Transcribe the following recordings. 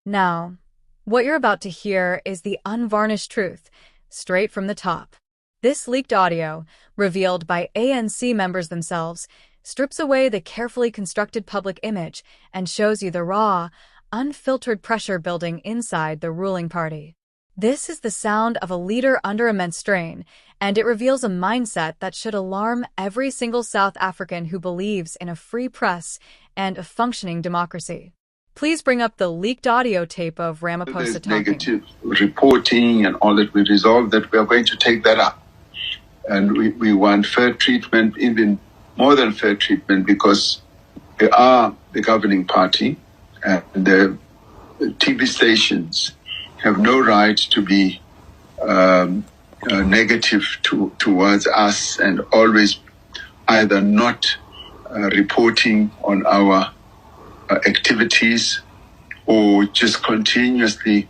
Now, what you're about to hear is the unvarnished truth, straight from the top. This leaked audio, revealed by ANC members themselves, strips away the carefully constructed public image and shows you the raw, unfiltered pressure building inside the ruling party. This is the sound of a leader under immense strain, and it reveals a mindset that should alarm every single South African who believes in a free press and a functioning democracy. Please bring up the leaked audio tape of Ramaphosa talking. Negative reporting and all that, we resolved that we are going to take that up. And we want fair treatment, even more than fair treatment, because we are the governing party, and the TV stations have no right to be negative towards us, and always either not reporting on our activities or just continuously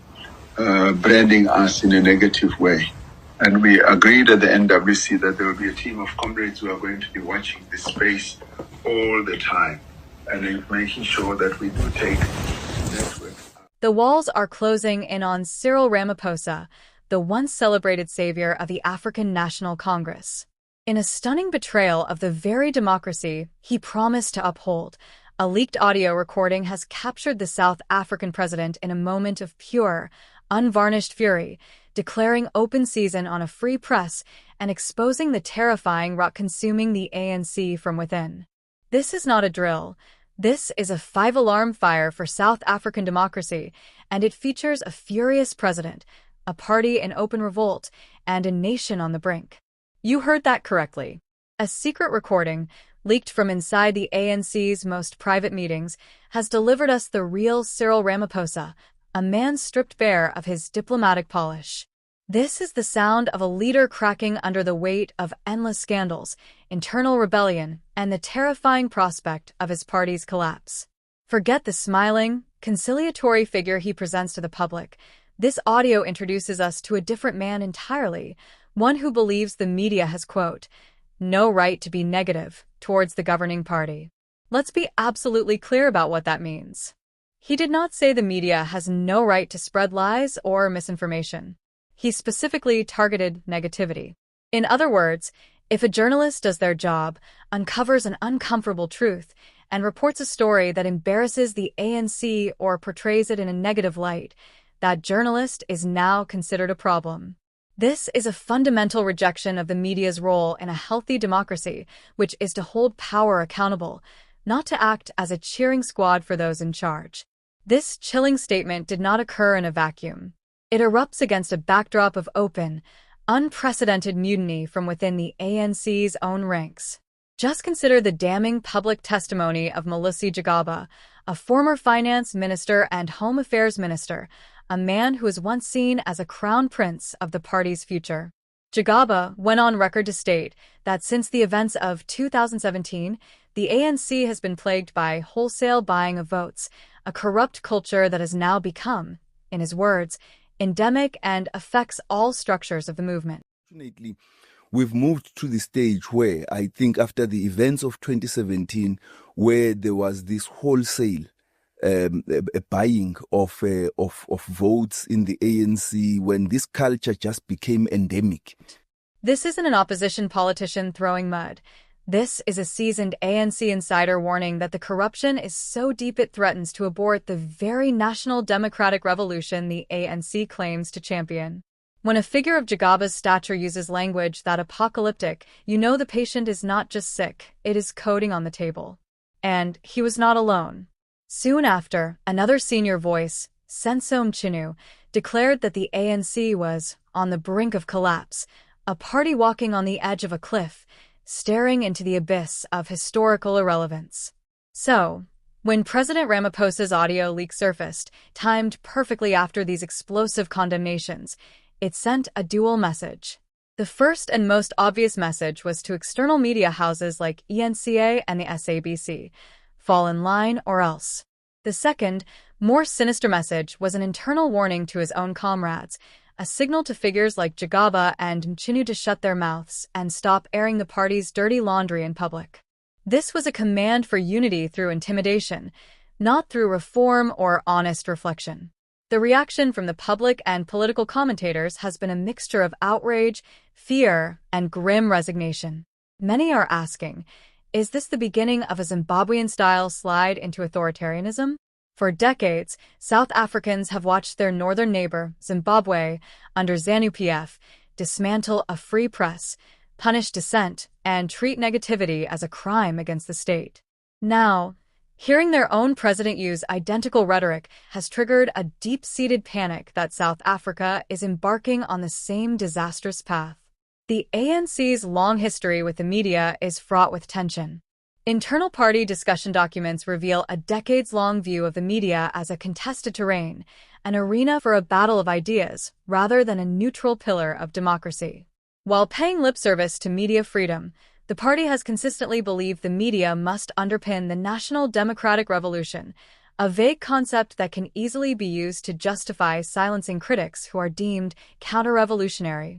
branding us in a negative way. And we agreed at the NWC that there will be a team of comrades who are going to be watching this space all the time and making sure that we do take network. The walls are closing in on Cyril Ramaphosa, the once celebrated savior of the African National Congress. In a stunning betrayal of the very democracy he promised to uphold, a leaked audio recording has captured the South African president in a moment of pure, unvarnished fury, declaring open season on a free press and exposing the terrifying rot consuming the ANC from within. This is not a drill. This is a five-alarm fire for South African democracy, and it features a furious president, a party in open revolt, and a nation on the brink. You heard that correctly. A secret recording, leaked from inside the ANC's most private meetings, has delivered us the real Cyril Ramaphosa, a man stripped bare of his diplomatic polish. This is the sound of a leader cracking under the weight of endless scandals, internal rebellion, and the terrifying prospect of his party's collapse. Forget the smiling, conciliatory figure he presents to the public. This audio introduces us to a different man entirely, one who believes the media has, quote, no right to be negative towards the governing party. Let's be absolutely clear about what that means. He did not say the media has no right to spread lies or misinformation. He specifically targeted negativity. In other words, if a journalist does their job, uncovers an uncomfortable truth, and reports a story that embarrasses the ANC or portrays it in a negative light, that journalist is now considered a problem. This is a fundamental rejection of the media's role in a healthy democracy, which is to hold power accountable, not to act as a cheering squad for those in charge. This chilling statement did not occur in a vacuum. It erupts against a backdrop of open, unprecedented mutiny from within the ANC's own ranks. Just consider the damning public testimony of Malusi Gigaba, a former finance minister and home affairs minister, a man who was once seen as a crown prince of the party's future. Gigaba went on record to state that since the events of 2017, the ANC has been plagued by wholesale buying of votes, a corrupt culture that has now become, in his words, endemic and affects all structures of the movement. Fortunately, we've moved to the stage where I think after the events of 2017, where there was this wholesale buying of votes in the ANC, when this culture just became endemic. This isn't an opposition politician throwing mud. This is a seasoned ANC insider warning that the corruption is so deep it threatens to abort the very national democratic revolution the ANC claims to champion. When a figure of Gigaba's stature uses language that apocalyptic, you know the patient is not just sick, it is coding on the table. And he was not alone. Soon after, another senior voice, Senzo Mchunu, declared that the ANC was on the brink of collapse, a party walking on the edge of a cliff, staring into the abyss of historical irrelevance. So, when President Ramaphosa's audio leak surfaced, timed perfectly after these explosive condemnations, it sent a dual message. The first and most obvious message was to external media houses like ENCA and the SABC, fall in line or else. The second, more sinister message was an internal warning to his own comrades, a signal to figures like Gigaba and Mchunu to shut their mouths and stop airing the party's dirty laundry in public. This was a command for unity through intimidation, not through reform or honest reflection. The reaction from the public and political commentators has been a mixture of outrage, fear, and grim resignation. Many are asking, is this the beginning of a Zimbabwean-style slide into authoritarianism? For decades, South Africans have watched their northern neighbor, Zimbabwe, under ZANU-PF, dismantle a free press, punish dissent, and treat negativity as a crime against the state. Now, hearing their own president use identical rhetoric has triggered a deep-seated panic that South Africa is embarking on the same disastrous path. The ANC's long history with the media is fraught with tension. Internal party discussion documents reveal a decades-long view of the media as a contested terrain, an arena for a battle of ideas, rather than a neutral pillar of democracy. While paying lip service to media freedom, the party has consistently believed the media must underpin the national democratic revolution, a vague concept that can easily be used to justify silencing critics who are deemed counter-revolutionary.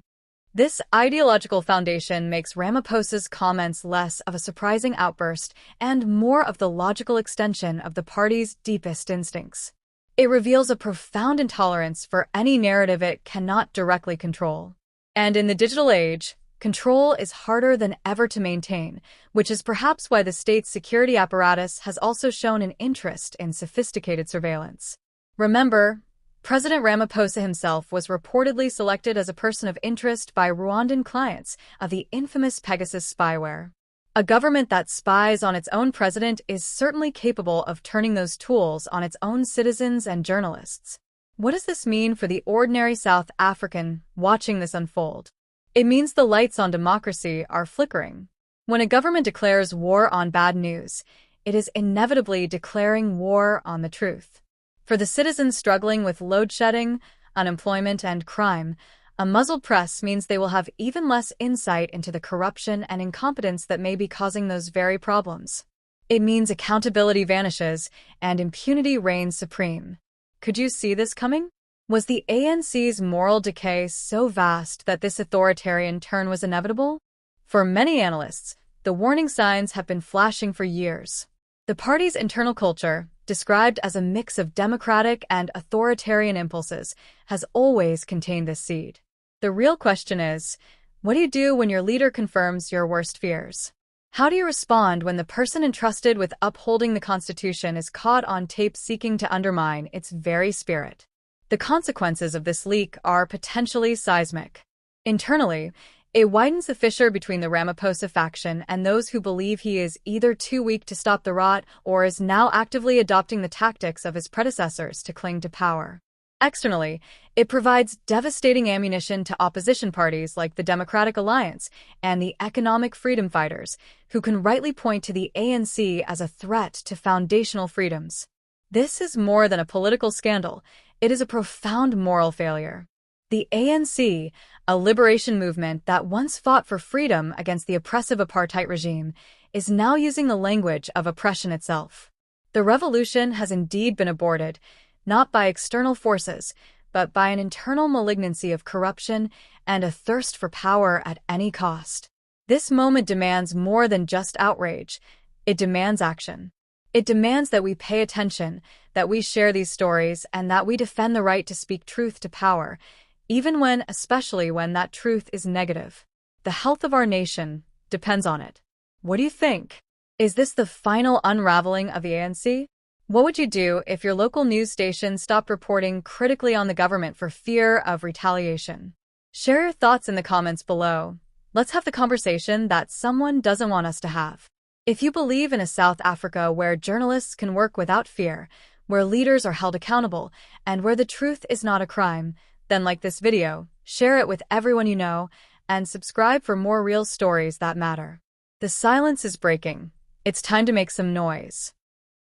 This ideological foundation makes Ramaphosa's comments less of a surprising outburst and more of the logical extension of the party's deepest instincts. It reveals a profound intolerance for any narrative it cannot directly control. And in the digital age, control is harder than ever to maintain, which is perhaps why the state's security apparatus has also shown an interest in sophisticated surveillance. Remember, President Ramaphosa himself was reportedly selected as a person of interest by Rwandan clients of the infamous Pegasus spyware. A government that spies on its own president is certainly capable of turning those tools on its own citizens and journalists. What does this mean for the ordinary South African watching this unfold? It means the lights on democracy are flickering. When a government declares war on bad news, it is inevitably declaring war on the truth. For the citizens struggling with load shedding, unemployment, and crime, a muzzled press means they will have even less insight into the corruption and incompetence that may be causing those very problems. It means accountability vanishes and impunity reigns supreme. Could you see this coming? Was the ANC's moral decay so vast that this authoritarian turn was inevitable? For many analysts, the warning signs have been flashing for years. The party's internal culture, described as a mix of democratic and authoritarian impulses, has always contained this seed. The real question is, what do you do when your leader confirms your worst fears? How do you respond when the person entrusted with upholding the Constitution is caught on tape seeking to undermine its very spirit? The consequences of this leak are potentially seismic. Internally, it widens the fissure between the Ramaphosa faction and those who believe he is either too weak to stop the rot or is now actively adopting the tactics of his predecessors to cling to power. Externally, it provides devastating ammunition to opposition parties like the Democratic Alliance and the economic freedom fighters, who can rightly point to the ANC as a threat to foundational freedoms. This is more than a political scandal, it is a profound moral failure. The ANC, a liberation movement that once fought for freedom against the oppressive apartheid regime, is now using the language of oppression itself. The revolution has indeed been aborted, not by external forces, but by an internal malignancy of corruption and a thirst for power at any cost. This moment demands more than just outrage. It demands action. It demands that we pay attention, that we share these stories, and that we defend the right to speak truth to power, especially when that truth is negative. The health of our nation depends on it. What do you think? Is this the final unraveling of the ANC? What would you do if your local news station stopped reporting critically on the government for fear of retaliation? Share your thoughts in the comments below. Let's have the conversation that someone doesn't want us to have. If you believe in a South Africa where journalists can work without fear, where leaders are held accountable, and where the truth is not a crime, then like this video, share it with everyone you know, and subscribe for more real stories that matter. The silence is breaking. It's time to make some noise.